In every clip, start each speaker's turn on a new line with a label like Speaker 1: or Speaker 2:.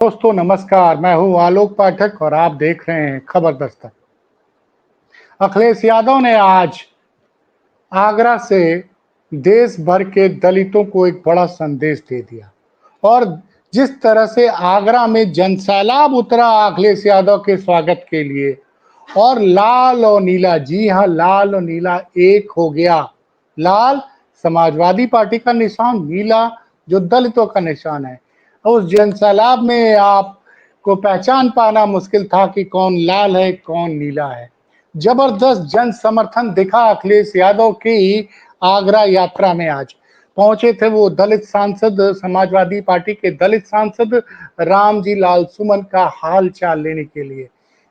Speaker 1: दोस्तों नमस्कार, मैं हूं आलोक पाठक और आप देख रहे हैं खबर दस्तक। अखिलेश यादव ने आज आगरा से देश भर के दलितों को एक बड़ा संदेश दे दिया और जिस तरह से आगरा में जनसैलाब उतरा अखिलेश यादव के स्वागत के लिए और लाल और नीला, जी हां, लाल और नीला एक हो गया। लाल समाजवादी पार्टी का निशान, नीला जो दलितों का निशान है। उस जनसैलाब में आपको पहचान पाना मुश्किल था कि कौन लाल है कौन नीला है। जबरदस्त जन समर्थन दिखा अखिलेश यादव की आगरा यात्रा में। आज पहुंचे थे वो दलित सांसद, समाजवादी पार्टी के दलित सांसद रामजी लाल सुमन का हाल चाल लेने के लिए।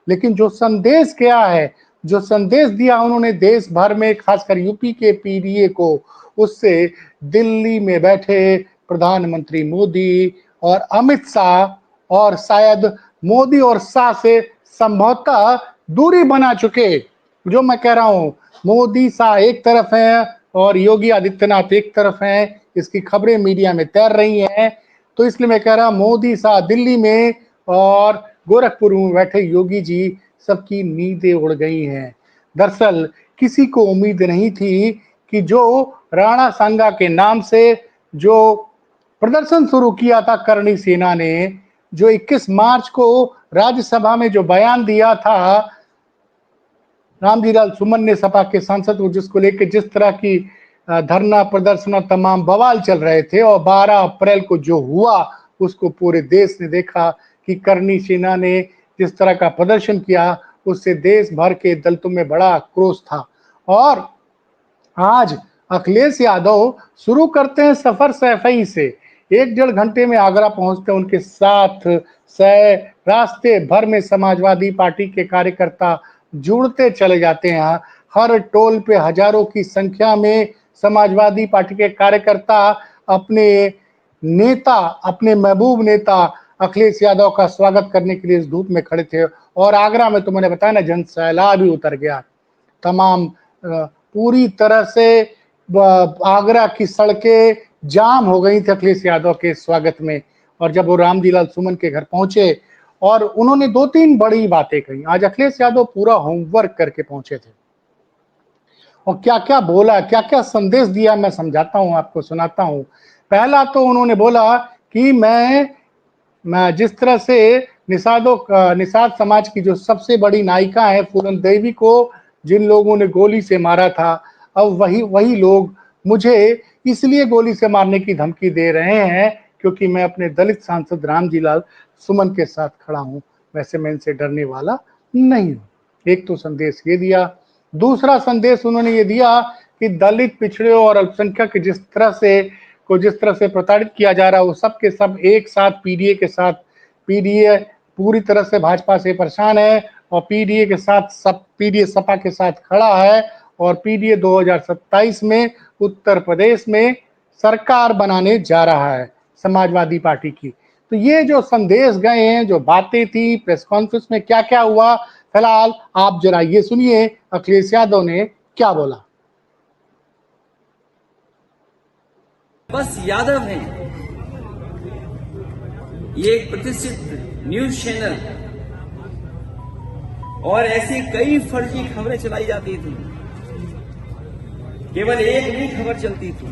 Speaker 1: लेकिन जो संदेश क्या है, जो संदेश दिया उन्होंने देश भर में, खासकर यूपी के पीडीए को, उससे दिल्ली में बैठे प्रधानमंत्री मोदी और अमित शाह और शायद मोदी और शाह से संभवतः दूरी बना चुके। जो मैं कह रहा हूं, मोदी शाह एक तरफ हैं और योगी आदित्यनाथ एक तरफ हैं, इसकी खबरें मीडिया में तैर रही हैं। तो इसलिए मैं कह रहा हूं, मोदी शाह दिल्ली में और गोरखपुर में बैठे योगी जी, सबकी नींदें उड़ गई हैं। दरअसल किसी को उम्मीद नहीं थी कि जो राणा सांगा के नाम से जो प्रदर्शन शुरू किया था करणी सेना ने, जो 21 मार्च को राज्यसभा में जो बयान दिया था रामजी लाल सुमन ने, सपा के सांसद को, जिसको लेकर जिस तरह की धरना प्रदर्शन और तमाम बवाल चल रहे थे, और 12 अप्रैल को जो हुआ उसको पूरे देश ने देखा कि करणी सेना ने जिस तरह का प्रदर्शन किया, उससे देश भर के दलितों में बड़ा आक्रोश था। और आज अखिलेश यादव शुरू करते हैं सफर सैफई से। 1-1.5 घंटे में आगरा पहुंचते, उनके साथ रास्ते भर में समाजवादी पार्टी के कार्यकर्ता जुड़ते चले जाते हैं। हर टोल पे हजारों की संख्या में समाजवादी पार्टी के कार्यकर्ता अपने नेता, अपने महबूब नेता अखिलेश यादव का स्वागत करने के लिए इस धूप में खड़े थे। और आगरा में तो मैंने बताया ना, जन सैलाब ही उतर गया। तमाम पूरी तरह से आगरा की सड़कें जाम हो गई थी अखिलेश यादव के स्वागत में। और जब वो रामजी लाल सुमन के घर पहुंचे और उन्होंने 2-3 बड़ी बातें कही। आज अखिलेश यादव पूरा होमवर्क करके पहुंचे थे और क्या क्या बोला, क्या क्या संदेश दिया, मैं समझाता हूं, आपको सुनाता हूं। पहला तो उन्होंने बोला कि मैं जिस तरह से निषाद समाज की जो सबसे बड़ी नायिका है पूरन देवी को जिन लोगों ने गोली से मारा था, अब वही लोग मुझे इसलिए गोली से मारने की धमकी दे रहे हैं क्योंकि मैं अपने दलित सांसद रामजी लाल सुमन के साथ खड़ा हूं। वैसे मैं इनसे डरने वाला नहीं हूं। एक तो संदेश ये दिया। दूसरा संदेश उन्होंने ये दिया कि दलित, पिछड़े और अल्पसंख्यक जिस तरह से प्रताड़ित किया जा रहा है, वो सब के सब एक साथ पीडीए के साथ, पीडीए पूरी तरह से भाजपा से परेशान है और पीडीए के साथ सब, पीडीए सपा के साथ खड़ा है और पीडीए 2027 में उत्तर प्रदेश में सरकार बनाने जा रहा है समाजवादी पार्टी की। तो ये जो संदेश गए हैं, जो बातें थी प्रेस कॉन्फ्रेंस में, क्या क्या हुआ, फिलहाल आप जरा ये सुनिए अखिलेश यादव ने क्या बोला।
Speaker 2: बस यादव हैं, ये एक प्रतिष्ठित न्यूज चैनल और ऐसी कई फर्जी खबरें चलाई जाती थी। केवल एक नहीं खबर चलती थी,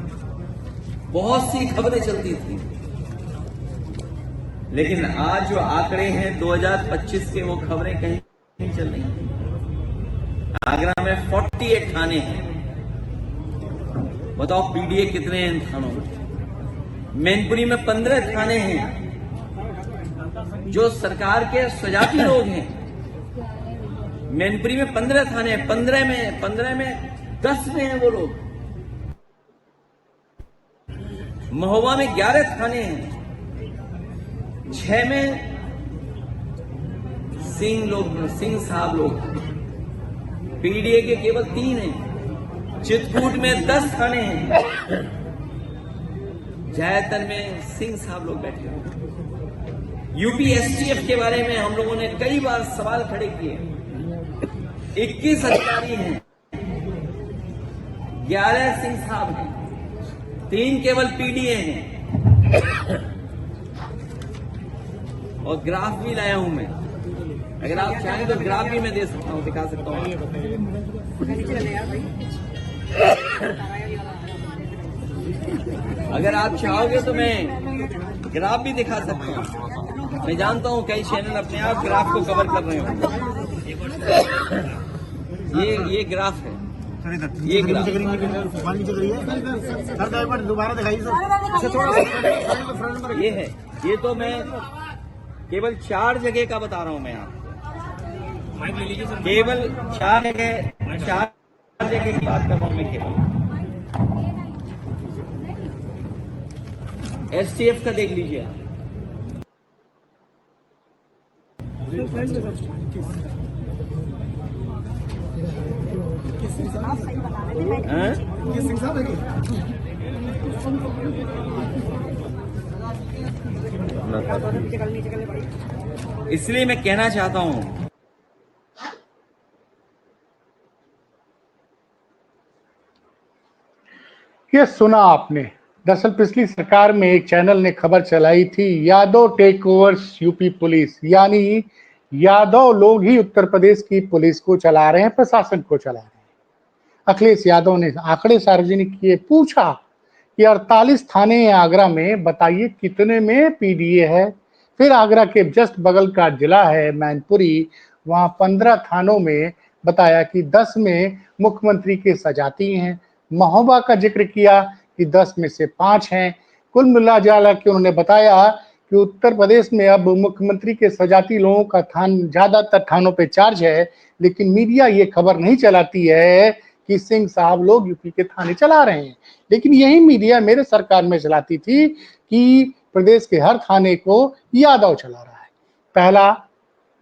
Speaker 2: बहुत सी खबरें चलती थी। लेकिन आज जो आंकड़े हैं 2025 के, वो खबरें कहीं नहीं चल रही। आगरा में 48 थाने हैं। बताओ पीडीए कितने हैं इन थानों में? मैनपुरी में 15 थाने हैं जो सरकार के स्वजाती लोग हैं। मैनपुरी में 15 थाने हैं, 15 में 10 में हैं वो लोग। महोबा में 11 थाने हैं, 6 में सिंह साहब लोग। पीडीए के केवल 3 हैं। चित्रकूट में 10 थाने हैं, जयतन में सिंह साहब लोग बैठे हैं। यूपी एसटीएफ के बारे में हम लोगों ने कई बार सवाल खड़े किए। 21 अधिकारी हैं, 11 सिंह साहब हैं, 3 केवल पीडीए हैं और ग्राफ भी लाया हूं मैं। अगर आप चाहें तो ग्राफ भी मैं दे सकता हूं, दिखा सकता हूं। अगर आप चाहोगे तो मैं ग्राफ भी दिखा सकता हूं। मैं जानता हूं कई चैनल अपने आप ग्राफ को कवर कर रहे होंगे। ये ग्राफ है, ये ग्राफ
Speaker 3: दोबारा दिखाइए सर।
Speaker 2: ये है। ये तो मैं केवल 4 जगह का बता रहा हूं मैं आपको, केवल 4 जगह की बात कर रहा हूं मैं केवल। एसटीएफ का देख लीजिए आप। इसलिए मैं कहना चाहता हूं,
Speaker 1: ये सुना आपने। दरअसल पिछली सरकार में एक चैनल ने खबर चलाई थी, Yadav take overs UP police, यानी यादव लोग ही उत्तर प्रदेश की पुलिस को चला रहे हैं, प्रशासन को चला रहे हैं। अखिलेश यादव ने आंकड़े सार्वजनिक किए, पूछा कि 48 थाने हैं आगरा में, बताइए कितने में पीडीए है। फिर आगरा के जस्ट बगल का जिला है मैनपुरी, वहां 15 थानों में बताया कि 10 में मुख्यमंत्री के सजाती हैं। महोबा का जिक्र किया कि 10 में से 5 हैं। कुल मिला जुला के उन्होंने बताया कि उत्तर प्रदेश में अब मुख्यमंत्री के सजाती लोगों का थान ज्यादातर थानों पे चार्ज है, लेकिन मीडिया ये खबर नहीं चलाती है कि सिंह साहब लोग यूपी के थाने चला रहे हैं। लेकिन यही मीडिया मेरे सरकार में चलाती थी कि प्रदेश के हर थाने को यादव चला रहा है। पहला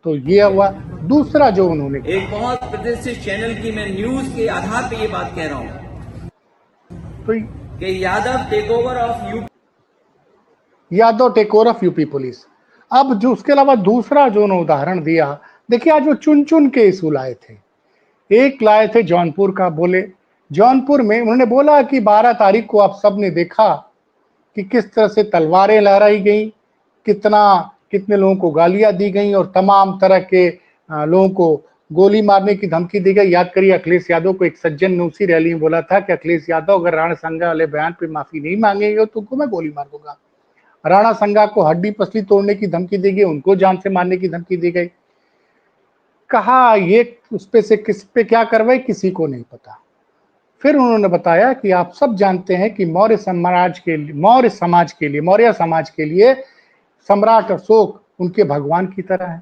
Speaker 1: तो ये हुआ। दूसरा जो उन्होंने
Speaker 2: एक बहुत प्रतिष्ठित चैनल की मैं न्यूज के आधार पे ये बात कह रहा हूं
Speaker 1: तो
Speaker 2: कि Yadav take over of
Speaker 1: Yadav take over of UP police. अब जो उसके अलावा दूसरा जो उन्होंने उदाहरण दिया, देखिए आज वो चुन चुन के इशू लाए थे। एक लाए थे जौनपुर का, बोले जौनपुर में उन्होंने बोला कि 12 तारीख को आप सबने देखा कि किस तरह से तलवारें लहराई गई, कितने लोगों को गालियां दी गई और तमाम तरह के लोगों को गोली मारने की धमकी दी गई। याद करिए अखिलेश यादव को एक सज्जन ने उसी रैली में बोला था कि अखिलेश यादव अगर राणा संगा वाले बयान पे माफी नहीं मांगेंगे तो तुमको मैं गोली मार दूंगा। राणा संगा को हड्डी पसली तोड़ने की धमकी दी गई, उनको जान से मारने की धमकी दी गई। कहा ये उस पे से किस पे क्या कार्रवाई किसी को नहीं पता। फिर उन्होंने बताया कि आप सब जानते हैं कि मौर्य समाज के लिए सम्राट अशोक उनके भगवान की तरह है।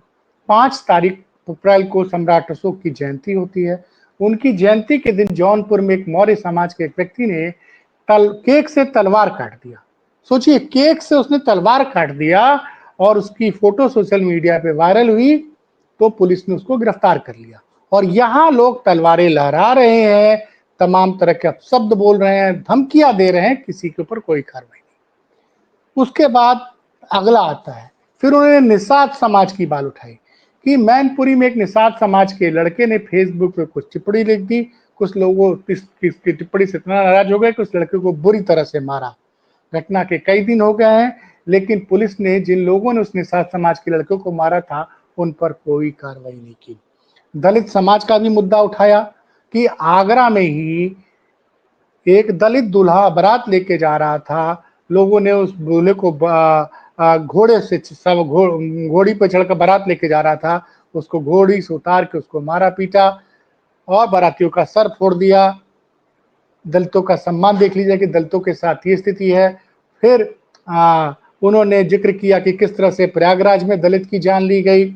Speaker 1: 5 तारीख अप्रैल को सम्राट अशोक की जयंती होती है। उनकी जयंती के दिन जौनपुर में एक मौर्य समाज के एक व्यक्ति ने केक से तलवार काट दिया। सोचिए, केक से उसने तलवार काट दिया और उसकी फोटो सोशल मीडिया पे वायरल हुई, तो पुलिस ने उसको गिरफ्तार कर लिया। और यहां लोग तलवारें लहरा रहे हैं, तमाम तरह के अपशब्द बोल रहे हैं, धमकियां दे रहे हैं, किसी के ऊपर कोई कार्रवाई नहीं। उसके बाद अगला आता है, फिर उन्होंने निषाद समाज की बात उठाई कि मैनपुरी में एक निषाद समाज के लड़के ने फेसबुक पे कुछ टिप्पणी लिख दी। कुछ लोगों इसकी टिप्पणी से इतना नाराज हो गए कि उस लड़के को बुरी तरह से मारा। घटना के कई दिन हो गए हैं, लेकिन पुलिस ने जिन लोगों ने उस निषाद समाज के लड़कों को मारा था उन पर कोई कार्रवाई नहीं की। दलित समाज का भी मुद्दा उठाया कि आगरा में ही एक दलित दूल्हा बारात लेके जा रहा था, लोगों ने उस दूल्हे को घोड़े से घोड़ी पर चढ़कर बारात लेके जा रहा था, उसको घोड़ी से उतार के उसको मारा पीटा और बारातियों का सर फोड़ दिया। दलितों का सम्मान देख लीजिए कि दलितों के साथ ये स्थिति है। फिर उन्होंने जिक्र किया कि किस तरह से प्रयागराज में दलित की जान ली गई।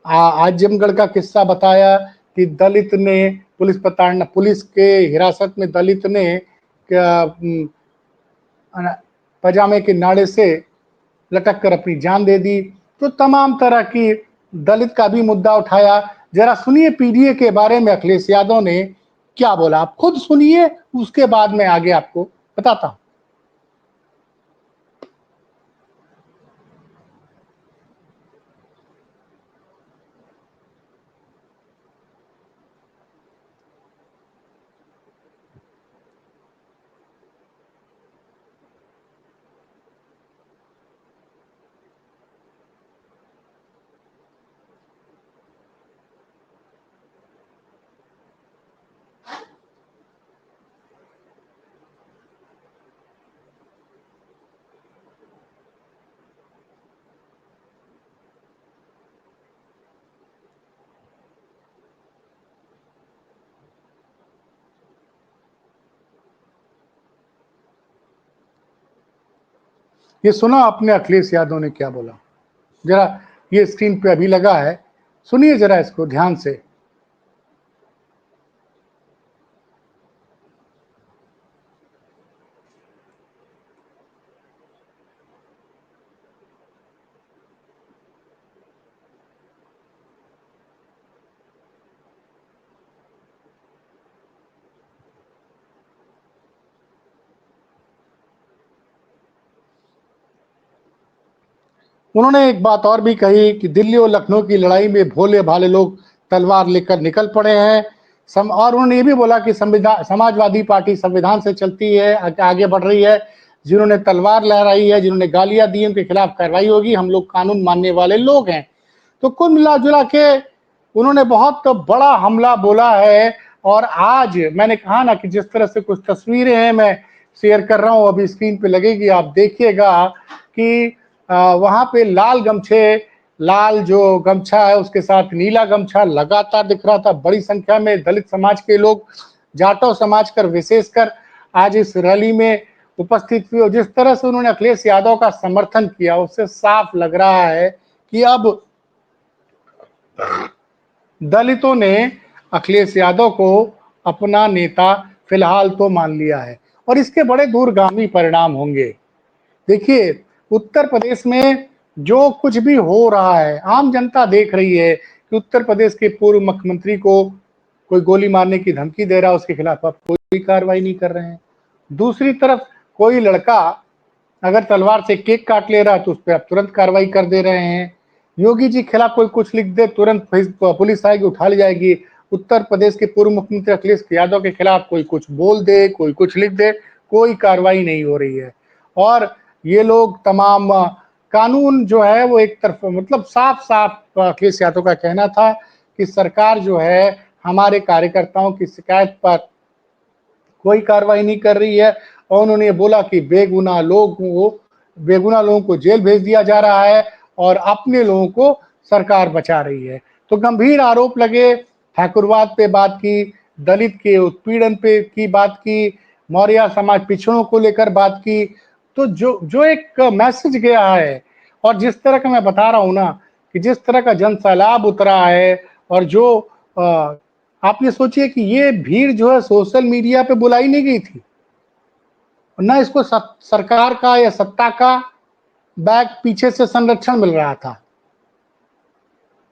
Speaker 1: आजमगढ़ का किस्सा बताया कि दलित ने पुलिस के हिरासत में दलित ने पजामे के नाड़े से लटक कर अपनी जान दे दी। तो तमाम तरह की दलित का भी मुद्दा उठाया। जरा सुनिए पीडीए के बारे में अखिलेश यादव ने क्या बोला, आप खुद सुनिए, उसके बाद मैं आगे आपको बताता हूं। ये सुना आपने अखिलेश यादव ने क्या बोला? जरा ये स्क्रीन पे अभी लगा है, सुनिए जरा इसको ध्यान से। उन्होंने एक बात और भी कही कि दिल्ली और लखनऊ की लड़ाई में भोले भाले लोग तलवार लेकर निकल पड़े हैं। और उन्होंने ये भी बोला कि संविधान समाजवादी पार्टी संविधान से चलती है, आगे बढ़ रही है। जिन्होंने तलवार लहराई है, जिन्होंने गालियां दी, उनके खिलाफ कार्रवाई होगी। हम लोग कानून मानने वाले लोग हैं। तो कुल मिला जुला के उन्होंने बहुत बड़ा हमला बोला है। और आज मैंने कहा ना कि जिस तरह से कुछ तस्वीरें हैं, मैं शेयर कर रहा हूं, अभी स्क्रीन पे लगेगी, आप देखिएगा कि वहां पे लाल गमछे, लाल जो गमछा है उसके साथ नीला गमछा लगातार दिख रहा था। बड़ी संख्या में दलित समाज के लोग, जाटव समाज कर विशेषकर आज इस रैली में उपस्थित हुए। और जिस तरह से उन्होंने अखिलेश यादव का समर्थन किया, उससे साफ लग रहा है कि अब दलितों ने अखिलेश यादव को अपना नेता फिलहाल तो मान लिया है और इसके बड़े दूरगामी परिणाम होंगे। देखिए, उत्तर प्रदेश में जो कुछ भी हो रहा है, आम जनता देख रही है कि उत्तर प्रदेश के पूर्व मुख्यमंत्री को कोई गोली मारने की धमकी दे रहा है, उसके खिलाफ आप कोई कार्रवाई नहीं कर रहे हैं। दूसरी तरफ कोई लड़का अगर तलवार से केक काट ले रहा है तो उस पर आप तुरंत कार्रवाई कर दे रहे हैं। योगी जी के खिलाफ कोई कुछ लिख दे, तुरंत पुलिस आएगी, उठा ली जाएगी। उत्तर प्रदेश के पूर्व मुख्यमंत्री अखिलेश यादव के खिलाफ कोई कुछ बोल दे, कोई कुछ लिख दे, कोई कार्रवाई नहीं हो रही है। और ये लोग तमाम कानून जो है वो एक तरफ, मतलब साफ साफ अखिलेश यादव का कहना था कि सरकार जो है हमारे कार्यकर्ताओं की शिकायत पर कोई कार्रवाई नहीं कर रही है। और उन्होंने बोला कि बेगुनाह लोगों को जेल भेज दिया जा रहा है और अपने लोगों को सरकार बचा रही है। तो गंभीर आरोप लगे, ठाकुरवाद पे बात की, दलित के उत्पीड़न पे की बात की, मौर्य समाज पिछड़ों को लेकर बात की। तो जो जो एक मैसेज गया है, और जिस तरह का मैं बता रहा हूं ना कि जिस तरह का जन सैलाब उतरा है, और जो आप ये सोचिए कि ये भीड़ जो है सोशल मीडिया पे बुलाई नहीं गई थी, ना इसको सरकार का या सत्ता का बैक पीछे से संरक्षण मिल रहा था।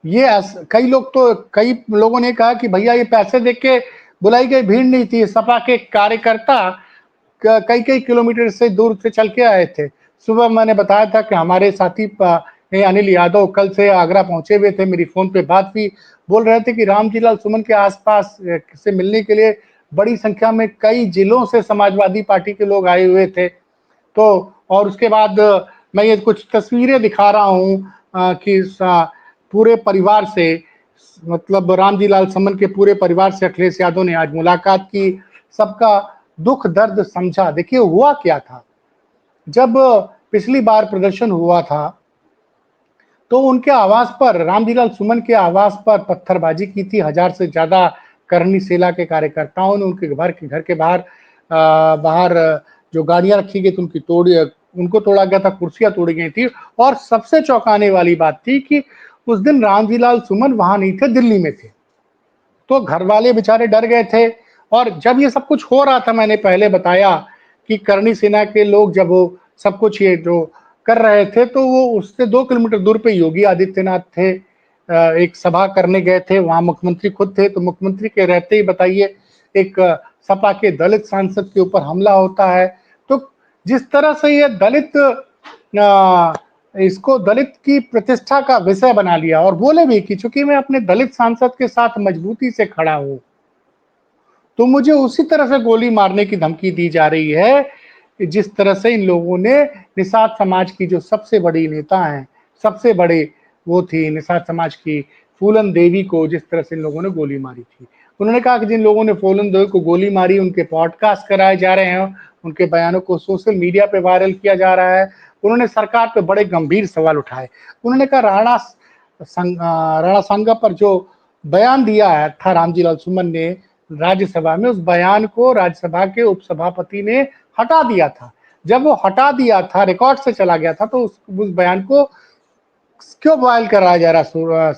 Speaker 1: ये कई लोगों ने कहा कि भैया ये पैसे देख के बुलाई गई भीड़ नहीं थी, सपा के कार्यकर्ता कई कई किलोमीटर से दूर से चल के आए थे। सुबह मैंने बताया था कि हमारे साथी अनिल यादव कल से आगरा पहुंचे हुए थे, मेरी फोन पे बात हुई, बोल रहे थे कि रामजी लाल सुमन के आसपास से मिलने के लिए बड़ी संख्या में कई जिलों से समाजवादी पार्टी के लोग आए हुए थे। तो और उसके बाद मैं ये कुछ तस्वीरें दिखा रहा हूं कि पूरे परिवार से, मतलब रामजी लाल समन के पूरे परिवार से अखिलेश यादव ने आज मुलाकात की, सबका दुख दर्द समझा। देखिए हुआ क्या था, जब पिछली बार प्रदर्शन हुआ था तो उनके आवास पर, रामजी लाल सुमन के आवास पर पत्थरबाजी की थी। 1000 से ज्यादा करनी सेना के कार्यकर्ताओं ने उनके घर के बाहर जो गाड़ियां रखी गई थी उनको तोड़ा गया था, कुर्सियां तोड़ी गई थी। और सबसे चौंकाने वाली बात थी कि उस दिन रामजी लाल सुमन वहां नहीं थे, दिल्ली में थे। तो घर वाले बेचारे डर गए थे। और जब ये सब कुछ हो रहा था, मैंने पहले बताया कि करनी सेना के लोग जब वो सब कुछ ये जो कर रहे थे, तो वो उससे 2 किलोमीटर दूर पे योगी आदित्यनाथ थे, एक सभा करने गए थे, वहां मुख्यमंत्री खुद थे। तो मुख्यमंत्री के रहते ही बताइए एक सपा के दलित सांसद के ऊपर हमला होता है। तो जिस तरह से ये इसको दलित की प्रतिष्ठा का विषय बना लिया, और बोले भी कि चूंकि मैं अपने दलित सांसद के साथ मजबूती से खड़ा हूं, तो मुझे उसी तरह से गोली मारने की धमकी दी जा रही है कि जिस तरह से इन लोगों ने निषाद समाज की जो सबसे बड़ी नेता हैं, सबसे बड़े वो थी निषाद समाज की फूलन देवी को जिस तरह से इन लोगों ने गोली मारी थी। उन्होंने कहा कि जिन लोगों ने फूलन देवी को गोली मारी, उनके पॉडकास्ट कराए जा रहे हैं, उनके बयानों को सोशल मीडिया पे वायरल किया जा रहा है। उन्होंने सरकार पे बड़े गंभीर सवाल उठाए। उन्होंने कहा राणा सांगा पर जो बयान दिया है था रामजी लाल सुमन ने राज्यसभा में, उस बयान को राज्यसभा के उपसभापति ने हटा दिया था। जब वो हटा दिया था, रिकॉर्ड से चला गया था, तो उस बयान को क्यों वायरल कराया जा रहा है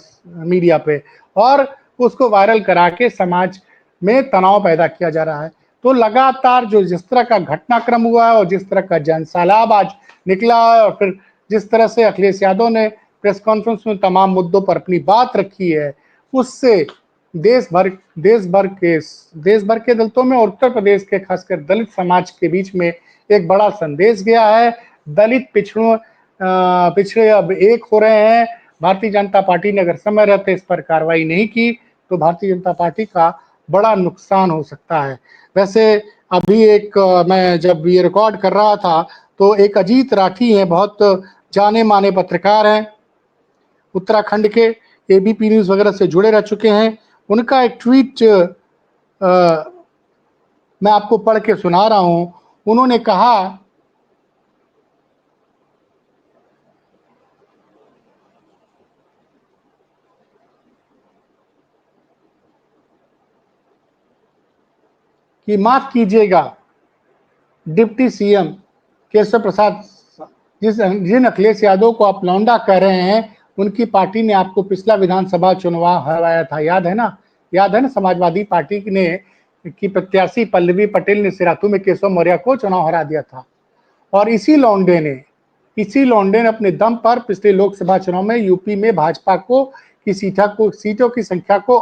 Speaker 1: मीडिया पे, और उसको वायरल करा के समाज में तनाव पैदा किया जा रहा है। तो लगातार जो जिस तरह का घटनाक्रम हुआ है और जिस तरह का जनसैलाब आज निकला है, और फिर जिस तरह से अखिलेश यादव ने प्रेस कॉन्फ्रेंस में तमाम मुद्दों पर अपनी बात रखी है, उससे देश भर के दलितों में और उत्तर प्रदेश के खासकर दलित समाज के बीच में एक बड़ा संदेश गया है। दलित पिछड़े अब एक हो रहे हैं। भारतीय जनता पार्टी ने अगर समय रहते इस पर कार्रवाई नहीं की तो भारतीय जनता पार्टी का बड़ा नुकसान हो सकता है। वैसे अभी मैं जब ये रिकॉर्ड कर रहा था तो एक अजीत राठी है, बहुत जाने माने पत्रकार हैं, उत्तराखंड के, एबीपी न्यूज वगैरह से जुड़े रह चुके हैं। उनका एक ट्वीट मैं आपको पढ़ के सुना रहा हूं। उन्होंने कहा कि माफ कीजिएगा डिप्टी सीएम केशव प्रसाद, जिन अखिलेश यादव को आप लौंडा कह रहे हैं, उनकी पार्टी ने आपको पिछला विधानसभा चुनाव हराया था, याद है ना? समाजवादी पार्टी ने की प्रत्याशी पल्लवी पटेल ने सिराथू में केशव मौर्य को चुनाव हरा दिया था। और इसी लौंडे ने अपने दम पर पिछले लोकसभा चुनाव में यूपी में भाजपा को सीटों की संख्या को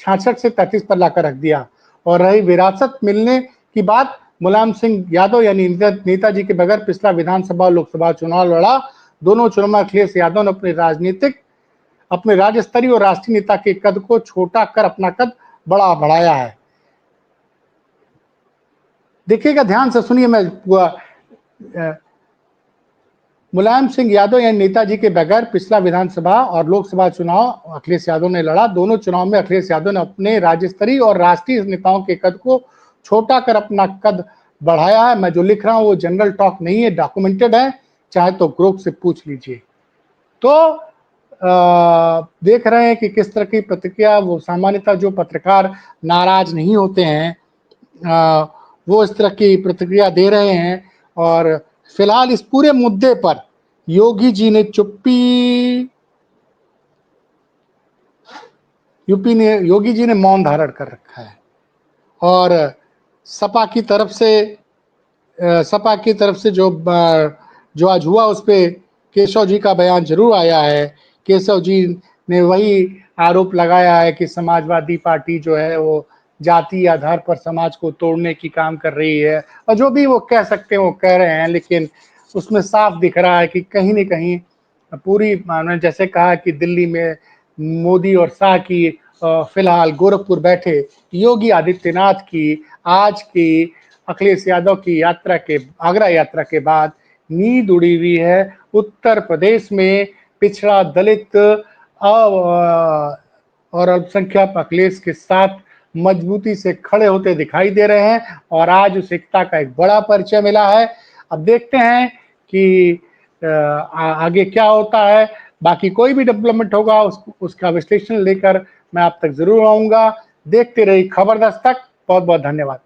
Speaker 1: 66 से 33 पर लाकर रख दिया। और रही विरासत मिलने की बात, मुलायम सिंह यादव यानी नेताजी के बगैर पिछला विधानसभा और लोकसभा चुनाव लड़ा। दोनों चुनाव में अखिलेश यादव ने अपने राज्य स्तरीय और राष्ट्रीय नेता के कद को छोटा कर अपना कद बड़ा बढ़ाया है। देखिएगा, ध्यान से सुनिए, मैं मुलायम सिंह यादव यानी नेताजी के बगैर पिछला विधानसभा और लोकसभा चुनाव अखिलेश यादव ने लड़ा। दोनों चुनाव में अखिलेश यादव ने अपने राज्य स्तरीय और राष्ट्रीय नेताओं के कद को छोटा कर अपना कद बढ़ाया है। मैं जो लिख रहा हूं वो जनरल टॉक नहीं है, डॉक्यूमेंटेड है, चाहे तो ग्रुप से पूछ लीजिए। तो देख रहे हैं कि किस तरह की प्रतिक्रिया, वो सामान्यतः जो पत्रकार नाराज नहीं होते हैं वो इस तरह की प्रतिक्रिया दे रहे हैं। और फिलहाल इस पूरे मुद्दे पर योगी जी ने मौन धारण कर रखा है। और सपा की तरफ से जो आज हुआ उस पे केशव जी का बयान जरूर आया है। केशव जी ने वही आरोप लगाया है कि समाजवादी पार्टी जो है वो जाति आधार पर समाज को तोड़ने की काम कर रही है, और जो भी वो कह सकते हैं वो कह रहे हैं, लेकिन उसमें साफ दिख रहा है कि कहीं न कहीं पूरी, मैंने जैसे कहा कि दिल्ली में मोदी और शाह की, फिलहाल गोरखपुर बैठे योगी आदित्यनाथ की आज की अखिलेश यादव की आगरा यात्रा के बाद नींद उड़ी हुई है। उत्तर प्रदेश में पिछड़ा दलित और अल्पसंख्यक अखिलेश के साथ मजबूती से खड़े होते दिखाई दे रहे हैं, और आज उस एकता का एक बड़ा परिचय मिला है। अब देखते हैं कि आगे क्या होता है। बाकी कोई भी डेवलपमेंट होगा उसका विश्लेषण लेकर मैं आप तक जरूर आऊंगा। देखते रहिए खबर दस्तक। बहुत बहुत धन्यवाद।